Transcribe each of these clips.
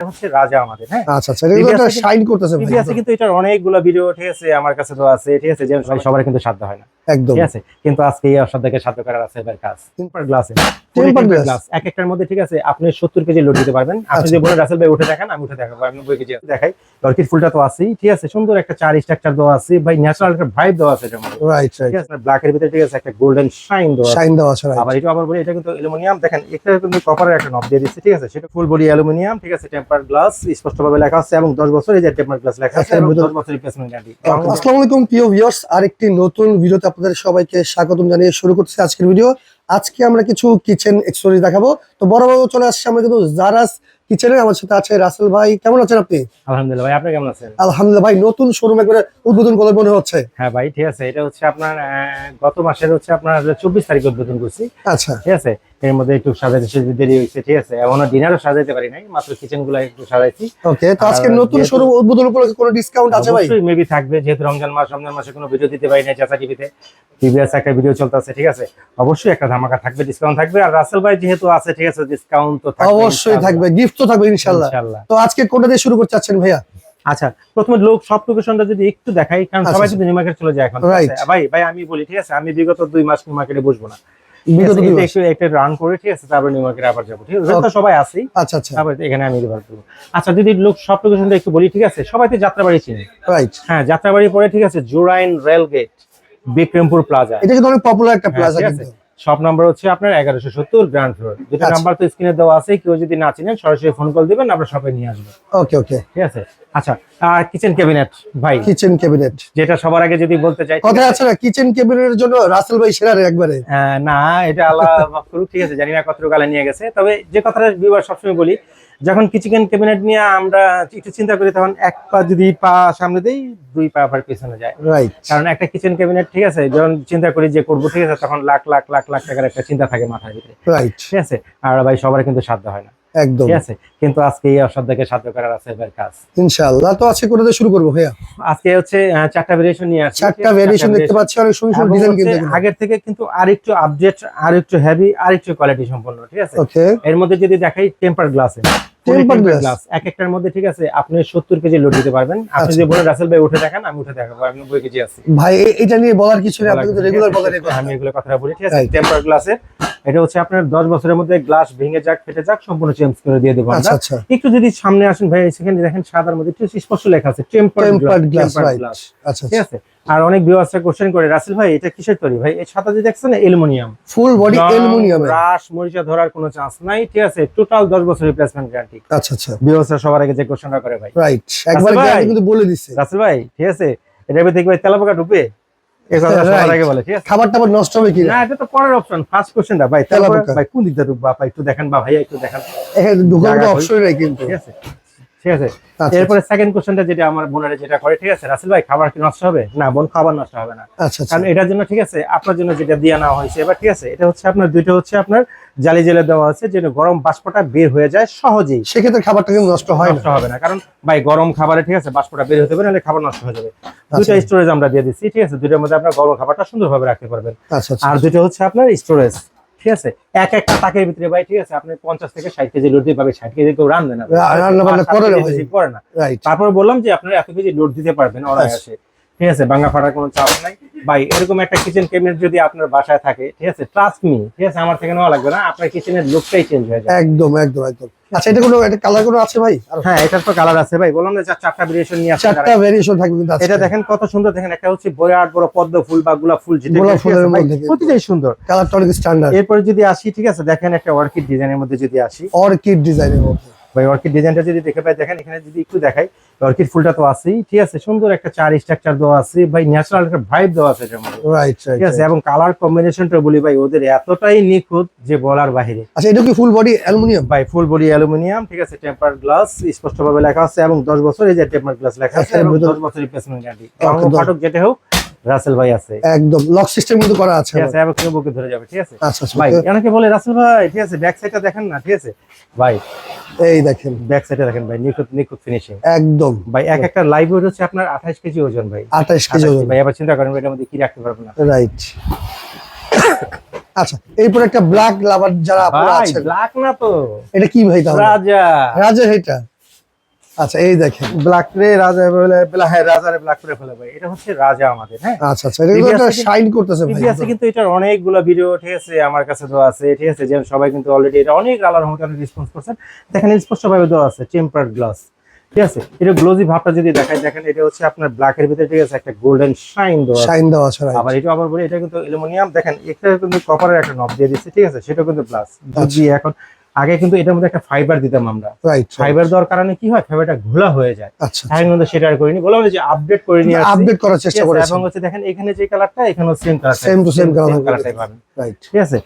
হচ্ছে রাজা আমাদের, হ্যাঁ। আচ্ছা আচ্ছা, এটা তো শাইন করতেছে ভাই। ঠিক আছে, কিন্তু এটার অনেকগুলো ভিডিও ঠিক আছে আমার কাছে তো আছে, ঠিক আছে, যে সবার কিন্তু সাধ্য হয় না, একদম ঠিক আছে। কিন্তু আজকে এই অসাধ্যকে সাধ্য করার আছে এবার কাজ। টেম্পার গ্লাসে টেম্পার গ্লাস এক একটার মধ্যে ঠিক আছে আপনি 70 কেজি লোড দিতে পারবেন। আপনি যে বলেন রাসেল ভাই উঠে দেখান, আমি উঠে দেখাবো, আমি 90 কেজি দেখাই। অর্কিড ফুলটা তো আছেই, ঠিক আছে, সুন্দর একটা চার স্ট্রাকচার দেওয়া আছে ভাই, ন্যাচারাল একটা ভাইব দেওয়া আছে এটার মধ্যে, রাইট রাইট, ঠিক আছে। ব্ল্যাক এর ভিতরে ঠিক আছে একটা গোল্ডেন শাইন দেওয়া আছে, শাইন দেওয়া আছে। আবার এটা আবার বলি এটা কিন্তু অ্যালুমিনিয়াম, দেখেন এটা কিন্তু কপারের একটা নব দিয়ে দিচ্ছে, ঠিক আছে, সেটা ফুল বডি অ্যালুমিনিয়াম, ঠিক আছে। টেম্পার গ্লাস স্পষ্টভাবে লেখা আছে এবং 10 বছর এই যে টেম্পার গ্লাস লেখা আছে এবং 10 বছর রিপ্লেসমেন্ট গ্যারান্টি। আসসালামু আলাইকুম প্রিয় ভিউয়ার্স, আরেকটি নতুন ভিডিওতে আপনাদের সবাইকে স্বাগতম জানিয়ে শুরু করছি আজকের ভিডিও। আজকে আমরা কিছু কিচেন অ্যাক্সেসরিজ দেখাবো। তো বড় চলে আসছে আমরা কিন্তু জারাস কিচেনে। আমার সাথে আছে রাসেল ভাই। কেমন আছেন আপনি? আলহামদুলিল্লাহ ভাই, আপনি কেমন আছেন? আলহামদুলিল্লাহ ভাই, নতুন শোরুম একবারে উদ্বোধন করে মনে হচ্ছে। হ্যাঁ ভাই, ঠিক আছে, এটা হচ্ছে আপনার গত মাসের হচ্ছে আপনার 24 তারিখ উদ্বোধন করছি, আচ্ছা, ঠিক আছে। এর মধ্যে একটু সাজাতে দেরি হয়েছে, ঠিক আছে, এখনো ডিনারও সাজাতে পারি নাই, মাত্র কিচেন গুলো একটু সাজাইছি। ওকে। তো আজকে নতুন শোরুম উদ্বোধন উপলক্ষে কোনো ডিসকাউন্ট আছে ভাই? অবশ্যই মেবি থাকবে, যেহেতু রমজান মাসে কোনো ভিডিও দিতে পারি না চাচা টিভিতে, টিভিএস একটা ভিডিও চলতেছে, ঠিক আছে, অবশ্যই একটা ধামাকা থাকবে, ডিসকাউন্ট থাকবে। আর রাসেল ভাই যেহেতু আছে, ঠিক আছে, ডিসকাউন্ট তো থাকবে, অবশ্যই থাকবে, গিফট তো থাকবে ইনশাআল্লাহ। তো আজকে কোনটা দিয়ে শুরু করতে চাচ্ছেন ভাইয়া? আচ্ছা, প্রথমে সব লোকেশনটা যদি একটু দেখাই, কারণ সবাই যদি নিউ মার্কেট চলে যায় এখন। ভাই আমি বলি, ঠিক আছে, আমি বিগত 2 মাস নিউ মার্কেটে বসবো না, একটু রান করে, ঠিক আছে, তারপর নিউ মার্কেটে আবার যাবো, ঠিক আছে, সবাই আসি। আচ্ছা আচ্ছা, তারপর এখানে আমি ব্যবহার করবো। আচ্ছা, যদি সব লোকেশনটা একটু বলি, ঠিক আছে, সবাই তো যাত্রাবাড়ি চিনি, রাইট। হ্যাঁ, যাত্রাবাড়ি পরে, ঠিক আছে, Jurain rail gate, Bikrampur plaza, এটা কিন্তু অনেক পপুলার একটা প্লাজা কিন্তু। সব নাম্বার হচ্ছে আপনার 1170 গ্রাউন্ড ফ্লোর। দুটো নাম্বার তো স্ক্রিনে দেওয়া আছে, কেউ যদি না চিনেন সরাসরি ফোন কল দিবেন, আমরা সবাই নিয়ে আসবো। ওকে ওকে, ঠিক আছে। আচ্ছা, আর কিচেন ক্যাবিনেট ভাই, কিচেন ক্যাবিনেট যেটা সবার আগে যদি বলতে চাই, কথা আছে না, কিচেন ক্যাবিনেটের জন্য রাসেল ভাই সেরা একবারে। না, এটা আল্লাহ মাফ করুক, ঠিক আছে, জানি না কতটুকু আলা নিয়ে গেছে, তবে যে কথাটা বিবার সবসময় বলি, যখন কিচেন ক্যাবিনেট নিয়ে আমরা একটু চিন্তা করি, তখন এক পা যদি পা সামনে দেই, 2 পা আবার পিছনে যায়, রাইট। কারণ একটা কিচেন ক্যাবিনেট, ঠিক আছে, যখন চিন্তা করি যে করবো, ঠিক আছে, তখন লাখ লাখ লাখ লাখ টাকার একটা চিন্তা থাকে মাথার ভিতরে, রাইট, ঠিক আছে। আর ভাই সবার কিন্তু সাধ্য হয় না, একদম, ঠিক আছে, কিন্তু আজকে এই অসাধ্যকে সাধ্য করার আছে এবার কাজ, ইনশাআল্লাহ। তো আজকে কোথা থেকে শুরু করবো ভাইয়া? আজকে হচ্ছে 4টা ভেরিয়েশন নিয়ে আসছি, 4টা ভেরিয়েশন দেখতে পাচ্ছি, অনেক সুন্দর সুন্দর ডিজাইন কিন্তু আগের থেকে কিন্তু আরেকটু আপডেট, আরেকটু হেভি, আরেকটু কোয়ালিটি সম্পন্ন, ঠিক আছে। ওকে। এর মধ্যে যদি দেখাই টেম্পার গ্লাসে, টেম্পার গ্লাস এক একটার মধ্যে, ঠিক আছে, আপনি 70 কেজি লোড দিতে পারবেন। আপনি যে বলেন রাসেল ভাই উঠে দেখান, আমি উঠে দেখাবো, আমি 90 কেজি আছি ভাই। এটা নিয়ে বলার কিছু নেই, আপনি কিন্তু রেগুলার বলেন, আমি এগুলো কথা বলি, ঠিক আছে। টেম্পার গ্লাসে এটা হচ্ছে আপনার 10 বছরের মধ্যে গ্লাস ভেঙে যাক, ফেটে যাক, সম্পূর্ণ চেঞ্জ করে দিয়ে দেবো আমরা। একটু যদি সামনে আসেন ভাই, সেখানে দেখেন সাদার মধ্যে একটু স্পষ্ট লেখা আছে টেম্পার গ্লাস, আচ্ছা, ঠিক আছে। আর অনেক ভিউয়ার্সরা কোশ্চেন করে, রাসেল ভাই এটা কিসের তৈরি? ভাই এই সাদা যে দেখছেন অ্যালুমিনিয়াম, ফুল বডি অ্যালুমিনিয়াম, রাশ মরিচা ধরার কোনো চান্স নাই, ঠিক আছে, টোটাল 10 বছর রিপ্লেসমেন্ট গ্যারান্টি। আচ্ছা আচ্ছা, ভিউয়ার্সরা সবার আগে যে কোশ্চেনটা করে ভাই, রাইট, একবার গ্যারান্টি কিন্তু বলে দিছে রাসেল ভাই, ঠিক আছে, এটা দেখি ভাই তেলাপোকা ঢুকবে, এই কথা সবার আগে বলে, ঠিক আছে। খাবার টাবার নষ্ট হবে কি না, এটা তো পরের অপশন, ফার্স্ট কোশ্চেনটা ভাই তেলাপোকা, ভাই কোন দিকটা ঢুকবা আপা একটু দেখেন, বা ভাইয়া একটু দেখেন, এখানে ঢোকার কোনো অপশন নাই কিন্তু, ঠিক আছে, ঠিক আছে। এরপরে সেকেন্ড কোশ্চেনটা যেটা আমার বোনের যেটা করে, ঠিক আছে, রাসেল ভাই খাবার কি নষ্ট হবে? না বোন, খাবার নষ্ট হবে না, কারণ এটার জন্য, ঠিক আছে, আপনার জন্য যেটা দিয়ে নেওয়া হয়েছে এবার, ঠিক আছে, এটা হচ্ছে আপনার দুইটা হচ্ছে আপনার জালি জেলে দেওয়া আছে, যেন গরম বাষ্পটা বের হয়ে যায় সহজেই, সেক্ষেত্রে খাবারটা কিন্তু নষ্ট হবে না, কারণ ভাই গরম খাবারে, ঠিক আছে, বাষ্পটা বের হতে পারে, নাহলে খাবার নষ্ট হয়ে যাবে। দুইটা স্টোরেজ আমরা দিয়ে দিচ্ছি, ঠিক আছে, দুইটার মধ্যে আপনার গরম খাবারটা সুন্দরভাবে রাখতে পারবেন। আর দুইটা হচ্ছে আপনার স্টোরেজ, ঠিক আছে, এক একটা তাকের ভিতরে ভাই, ঠিক আছে, আপনি 50 থেকে 60 কেজি লোড দিতে পারবেন। 60 কেজি কেউ রান্না করে না, তারপর বললাম যে আপনারা এত কেজি লোড দিতে পারবেন অনায়াসে, ঠিক আছে, ভাঙা ফাটার কোনো চাপ নাই ভাই। এরকম একটা কিচেন ক্যাবিনেট যদি আপনার বাসায় থাকে, ঠিক আছে, ট্রাস্ট মি, ঠিক আছে, আমার থেকে নেওয়া লাগবে না, আপনার কিচেনের লুকটাই চেঞ্জ হয়ে যায়, একদম একদম একদম। আচ্ছা, এটা কোনো একটা কালার কোনো আছে ভাই? হ্যাঁ, এটার তো কালার আছে ভাই, বললাম না 4টা ভেরিয়েশন নিয়ে আসছে, 4টা ভেরিয়েশন থাকবে কিন্তু। এটা দেখেন কত সুন্দর, দেখেন একটা হচ্ছে বিরাট বড় পদ্ম ফুল বা গোলাপ ফুল, যেটা প্রতিটাই সুন্দর, কালারটা অনেক স্ট্যান্ডার্ড। এরপরে যদি আসি, ঠিক আছে, দেখেন একটা অর্কিড ডিজাইনের মধ্যে যদি আসি, অর্কিড ডিজাইনের মধ্যে ভাই, অর্কিড ডিজাইনটা যদি দেখে পাই, দেখেন এখানে যদি একটু দেখাই, অর্কিড ফুলটা তো আছেই, ঠিক আছে, সুন্দর একটা চার স্ট্রাকচার দেওয়া আছে ভাই, ন্যাচারাল একটা ভাইব দেওয়া আছে এটার মধ্যে, রাইট, ঠিক আছে, এবং কালার কম্বিনেশনটা বলি ভাই, ওদের এতটাই নিখুঁত যে বলার বাহিরে। আচ্ছা, এটা কি ফুল বডি অ্যালুমিনিয়াম? ভাই ফুল বডি অ্যালুমিনিয়াম, ঠিক আছে, টেম্পার গ্লাস স্পষ্টভাবে লেখা আছে, এবং 10 বছর এই যে টেম্পার গ্লাস লেখা আছে, এবং 10 বছর রিপ্লেসমেন্ট গ্যারান্টি, ফাটক যেটা হোক রাসেল ভাই আছে, একদম লক সিস্টেম কিন্তু করা আছে, ঠিক আছে, এবং কেউ বুকে ধরে যাবে, ঠিক আছে। আচ্ছা ভাই, অনেকে বলে রাসেল ভাই, ঠিক আছে, ব্যাক সাইডটা দেখেন না, ঠিক আছে ভাই, এই দেখেন ব্যাক সাইডে দেখেন ভাই, নিখুঁত ফিনিশিং একদম ভাই। এক একটা লাইভ ওয়েট হচ্ছে আপনার 28 কেজি ওজন ভাই, 28 কেজি ওজন ভাই। এবার চিন্তা করেন এটার মধ্যে কি রাখতে পারবেন না, রাইট। আচ্ছা, এরপর একটা ব্ল্যাক লাভার যারা আপনারা আছেন, ব্ল্যাক না তো, এটা কি ভাই? তাহলে রাজা, এটা আচ্ছা এই দেখেন ব্ল্যাক রে রাজা বলে, হ্যাঁ রাজারে ব্ল্যাক করে ফেলে ভাই, এটা হচ্ছে রাজা আমাদের। হ্যাঁ আচ্ছা আচ্ছা, এটা কিন্তু একটা শাইন করতেছে ভাই। আছে কিন্তু এটার অনেকগুলো ভিডিও ঠিক আছে আমার কাছে দেওয়া আছে, ঠিক আছে, যে সবাই কিন্তু অলরেডি এটা অনেক আলাদা রকম রেসপন্স করছেন। দেখেন স্পষ্ট ভাবে দেওয়া আছে টেম্পারড গ্লাস, ঠিক আছে। এটা গ্লোজি ভাবটা যদি দেখাই, দেখেন এটা হচ্ছে আপনার ব্ল্যাক এর ভিতরে, ঠিক আছে, একটা গোল্ডেন শাইন দেওয়া আছে। আবার এটা আবার বলি, এটা কিন্তু অ্যালুমিনিয়াম, দেখেন এটা কিন্তু কপারের একটা নব দিয়ে দিচ্ছে, ঠিক আছে, সেটা কিন্তু প্লাস যদি এখন আগে কিন্তু এটার মধ্যে একটা ফাইবার দিতাম আমরা, ফাইবার দেওয়ার কারণে কি হয়, ফাইবারটা ঘোলা হয়ে যায়। এখন কিন্তু সেটা আর করিনি, বললাম যে আপডেট করে নিয়ে আসছি, আপডেট করার চেষ্টা করেছি। এবং হচ্ছে দেখেন এখানে যে কালারটা, এখানেও same colour, same to same কালারটাই পাবেন, ঠিক আছে।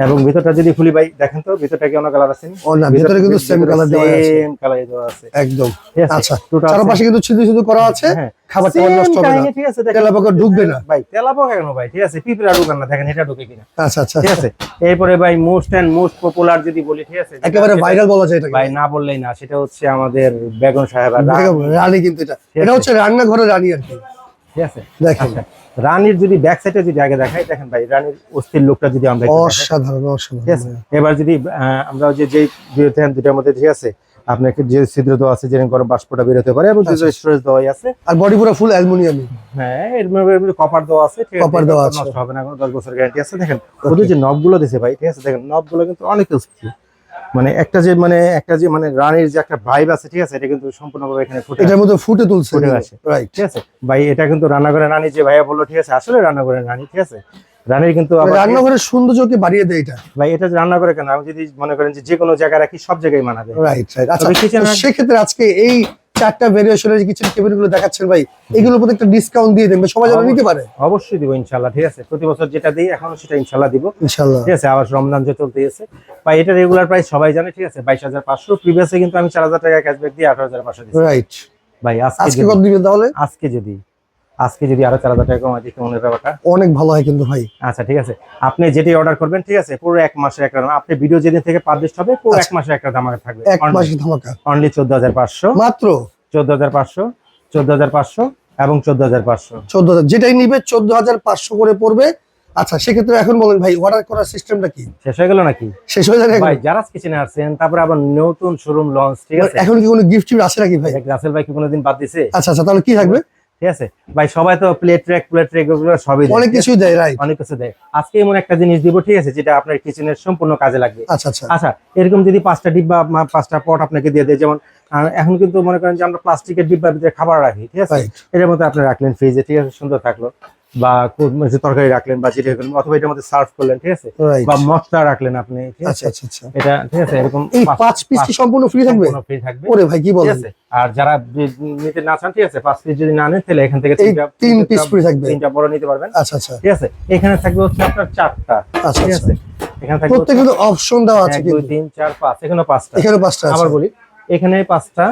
এবং ভিতরটা যদি খুলি ভাই, দেখেন তো ভিতরটা কি অন্য কালার আছে? না, ভিতরে কিন্তু সেম কালার দেওয়া আছে, সেম কালার দেওয়া আছে একদম। আচ্ছা, চারপাশে কিন্তু ছিদ্র ছিদ্র করা আছে, খাবারটা নষ্ট হবে না, ঠিক আছে, তেলাপোকা ঢুকবে না ভাই, তেলাপোকা কেন ভাই, ঠিক আছে, পিঁপড়া ঢুকবে না, দেখেন এটা ঢুকে কিনা। আচ্ছা আচ্ছা, ঠিক আছে। এরপরে ভাই মোস্ট এন্ড মোস্ট পপুলার যদি বলি, ঠিক আছে, একেবারে ভাইরাল বলা যায় এটা ভাই, না বললেই না, সেটা হচ্ছে আমাদের বেগম সাহেবা রানী। কিন্তু এটা হচ্ছে রান্নাঘরের রানী আর কি, ঠিক আছে। দেখেন রানীর যদি ব্যাক সাইডে যদি আগে দেখাই, দেখেন ভাই রানীর অস্থির লুকটা যদি আমরা অসাধারণ অসাধারণ। এবার যদি আমরা যে দুটার মধ্যে, ঠিক আছে, আপনাকে যে ছিদ্র দেওয়া আছে, যেরকম গরম বাষ্পটা বের হতে পারে, এবং যে স্টোরেজ দেওয়া আছে, আর বডি পুরো ফুল অ্যালুমিনিয়াম। হ্যাঁ, এর মধ্যে কপার দেওয়া আছে, ঠিক আছে, কপার দেওয়া আছে, নষ্ট হবে না, 10 বছর গ্যারান্টি আছে। দেখেন ওদের যে নবগুলো দিয়েছে ভাই, ঠিক আছে, দেখেন নবগুলো কিন্তু অনেক ইউজফুল, মানে একটা যে রানীর যে একটা ভাইব আছে, ঠিক আছে, এটা কিন্তু সম্পূর্ণভাবে এখানে এটার মধ্যে ফুটে তুলছে, রাইট, ঠিক আছে ভাই। এটা কিন্তু রান্নাঘরের রানী যে ভাইয়া বললো, ঠিক আছে, আসলে রান্নাঘরের রানী, ঠিক আছে, রানীর কিন্তু রান্নাঘরের সৌন্দর্যকে বাড়িয়ে দেয় এটা ভাই। এটা রান্নাঘরে কেন, আমি যদি মনে করেন যে কোনো জায়গায় রাখি, সব জায়গায় মানাবে, রাইট রাইট। আচ্ছা, সেক্ষেত্রে আজকে এই 4টা ভেরিয়েশনের কিচেন কেবিন গুলো দেখাচ্ছেন ভাই, এগুলোর উপর একটা ডিসকাউন্ট দিয়ে দেন, সবাই যেন নিতে পারে। অবশ্যই দিব ইনশাআল্লাহ, ঠিক আছে, প্রতি বছর যেটা দিই এখনো সেটা ইনশাআল্লাহ দিব ইনশাআল্লাহ, ঠিক আছে। আবার রমজান যে চলতে আছে ভাই, এটা রেগুলার প্রাইস সবাই জানে, ঠিক আছে, 22,500। প্রিভিয়াসে কিন্তু আমি 4,000 টাকা ক্যাশব্যাক দিয়ে 18,500 দিয়েছি, রাইট ভাই। আজকে কত দিবেন তাহলে? আজকে যদি আরো 4,000 টাকা কমাই দিই, কেমন ব্যাপারটা? অনেক ভালো হয় কিন্তু ভাই। আচ্ছা, ঠিক আছে, আপনি যেটাই অর্ডার করবেন, ঠিক আছে, পুরো 1 মাসের একটা দাম, আপনি ভিডিও যেদিন থেকে পাবলিশ হবে পুরো 1 মাসের একটা ধামাকা থাকবে, 1 মাসের ধামাকা, অনলি 14,500, মাত্র 14,500, 14,500 এবং 14,500, 14,000 যেটাই নিবে 14,500 করে পড়বে। আচ্ছা, সেক্ষেত্রে এখন বলেন ভাই, অর্ডার করার সিস্টেমটা কি? শেষ হয়ে গেল নাকি? শেষ হয়ে যাবে ভাই, জারাস কিচেনে আসছেন, তারপরে আবার নতুন শোরুম লঞ্চ, ঠিক আছে। এখন কি কোনো গিফট আছে নাকি ভাই? রাসেল ভাই কি কোনোদিন বাদ দিছে? আচ্ছা আচ্ছা, তাহলে কি থাকবে? ঠিক আছে ভাই, সবাই তো প্লেট ট্র্যাক এগুলো সবই অনেক কিছুই দেয়, রাইট, অনেক কিছু দেয়। আজকে এমন একটা জিনিস দিব, ঠিক আছে, যেটা আপনার কিচেনের সম্পূর্ণ কাজে লাগবে। আচ্ছা আচ্ছা আচ্ছা, এরকম যদি 5টা ডিব্বা 5টা পট আপনাকে দিয়ে দেয়, যেমন এখন কিন্তু মনে করেন যে আমরা প্লাস্টিকের ডিব্বার ভিতরে খাবার রাখি, ঠিক আছে, এটার মধ্যে আপনি রাখলেন ফ্রিজে, ঠিক আছে, সুন্দর থাকলো, বা তরকারি রাখলেন বা যেটা করলেন, অথবা এটার মধ্যে সার্ভ করলেন, ঠিক আছে, বা মশলা রাখলেন আপনি, ঠিক আছে, এটা, ঠিক আছে, এরকম এই 5 পিস কি সম্পূর্ণ ফ্রি থাকবে? ফ্রি থাকবে। ওরে ভাই কি বলেন! আর যারা নিতে না চান, ঠিক আছে, 5 পিস যদি না নেন, তাহলে এখান থেকে 3 পিস ফ্রি থাকবে, 3টা বড় নিতে পারবেন। আচ্ছা আচ্ছা, ঠিক আছে, এখানে থাকবে হচ্ছে আপনার 4টা, ঠিক আছে, এখানে থাকবে প্রত্যেকটা অপশন দেওয়া আছে, 1 2 3 4 5, এখানেও 5টা, এখানেও 5টা আছে। আবার বলি, এখানে 5টা,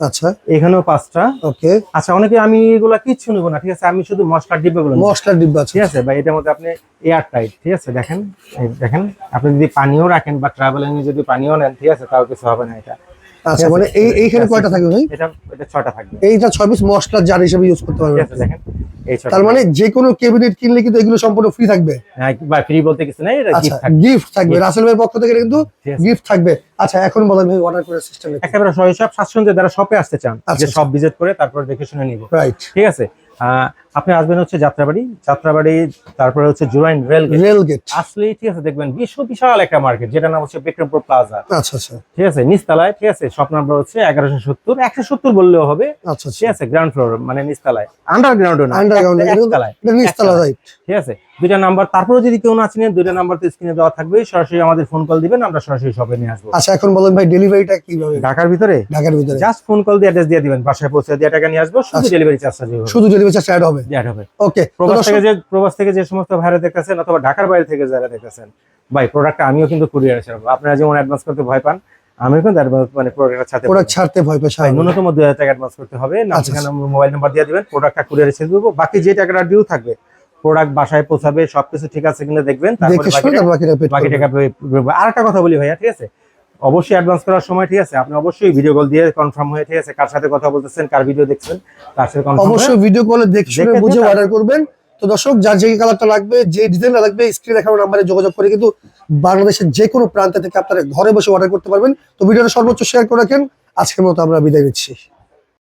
আচ্ছা, এখানেও 5টা, ওকে। আচ্ছা, অনেকে আমি এগুলা কিচ্ছু নেব না, ঠিক আছে, আমি শুধু মশলার ডিব্বাগুলো নেব, মশলার ডিব্বা আছে, ঠিক আছে ভাই। এটার মধ্যে আপনি এয়ার টাইট, ঠিক আছে, দেখেন, দেখেন, আপনি যদি পানিও রাখেন বা ট্রাভেলিং এ যদি পানিও নেন, ঠিক আছে, তাও কিছু হবে না এটা। আচ্ছা, মানে এইখানে কয়টা থাকবে ভাই? এটা 6টা থাকবে, এইটা 6 পিস মশলার জার হিসেবে ইউজ করতে পারবেন, ঠিক আছে, দেখেন এই 6টা। তার মানে যে কোনো ক্যাবিনেট কিনলে কিন্তু এগুলো সম্পূর্ণ ফ্রি থাকবে। হ্যাঁ ভাই, ফ্রি বলতে কিছু নাই, এটা আচ্ছা, গিফট থাকবে, রাসেল ভাইয়ের পক্ষ থেকে কিন্তু গিফট থাকবে। আচ্ছা, এখন বলেন ভাই, অর্ডার করার সিস্টেম একেবারে সব স্বাচ্ছন্দ্যে যারা শপে আসতে চান, যে সব ভিজিট করে তারপর দেখে শুনে নিব, রাইট, ঠিক আছে। আপনি আসবেন হচ্ছে যাত্রাবাড়ি, তারপরে হচ্ছে জুরাইন রেলগেট আসলে, ঠিক আছে, দেখবেন বিশাল একটা মার্কেট, যেটা নাম হচ্ছে বিক্রমপুর প্লাজা। আচ্ছা আচ্ছা, ঠিক আছে, নিচতলায়, ঠিক আছে, শপ নাম্বার হচ্ছে 1170 বললেও হবে। আচ্ছা, ঠিক আছে, গ্রাউন্ড ফ্লোর, মানে নিচতলায়, আন্ডারগ্রাউন্ড, ঠিক আছে, 2টা নাম্বার। তারপরে যদি কেউ না চিনেন, 2টা নাম্বার তো স্ক্রিনে দেওয়া থাকবে, সরাসরি আমাদের ফোন কল দিবেন, আমরা সরাসরি শপে নিয়ে আসবো। আচ্ছা, এখন বলেন ভাই, ডেলিভারিটা কিভাবে? ঢাকার ভিতরে জাস্ট ফোন কল দিয়ে অ্যাড্রেস দিয়ে দিবেন, বাসায় পৌঁছে দিয়ে টাকা নিয়ে আসবো, শুধু ডেলিভারি চার্জটা দিবেন, শুধু ডেলিভারি চার্জ অ্যাড হবে, ওকে। প্রবাস থেকে যে সমস্ত ভাইরা দেখতেছেন, অথবা ঢাকার বাইরে থেকে যারা দেখতেছেন, ভাই, প্রোডাক্টটা আমিও কিন্তু কুরিয়ারে ছাড়বো। আপনারা যেমন অ্যাডভান্স করতে ভয় পান, আমিও কিন্তু মানে প্রোডাক্ট ছাড়তে ভয় পাই, ন্যূনতম 2,000 টাকা অ্যাডভান্স করতে হবে, মোবাইল নাম্বার দিয়ে দিবেন, প্রোডাক্টটা কুরিয়ারে ছেড়ে দেবো, বাকি যে টাকাটা ডিউ থাকবে, প্রোডাক্ট বাসায় পৌঁছাবে, সবকিছু ঠিক আছে কিনা দেখবেন, তারপরে বাকি টাকা। আর একটা কথা বলি ভাইয়া, ঠিক আছে, অবশ্যই অ্যাডভান্স করার সময়, ঠিক আছে, আপনি অবশ্যই ভিডিও কল দিয়ে কনফার্ম হয়ে, ঠিক আছে, কার সাথে কথা বলতেছেন, কার ভিডিও দেখছেন, তার সাথে অবশ্যই ভিডিও কলে দেখে শুনে বুঝে অর্ডার করবেন। তো দর্শক, যার যে কালারটা লাগবে, যে ডিজাইনটা লাগবে, স্ক্রিনে দেখানো নাম্বারে যোগাযোগ করে কিন্তু বাংলাদেশের যে কোনো প্রান্ত থেকে আপনারা ঘরে বসে অর্ডার করতে পারবেন। তো ভিডিওটা সর্বোচ্চ শেয়ার করে রাখেন। আজকের মতো আমরা বিদায় নিচ্ছি।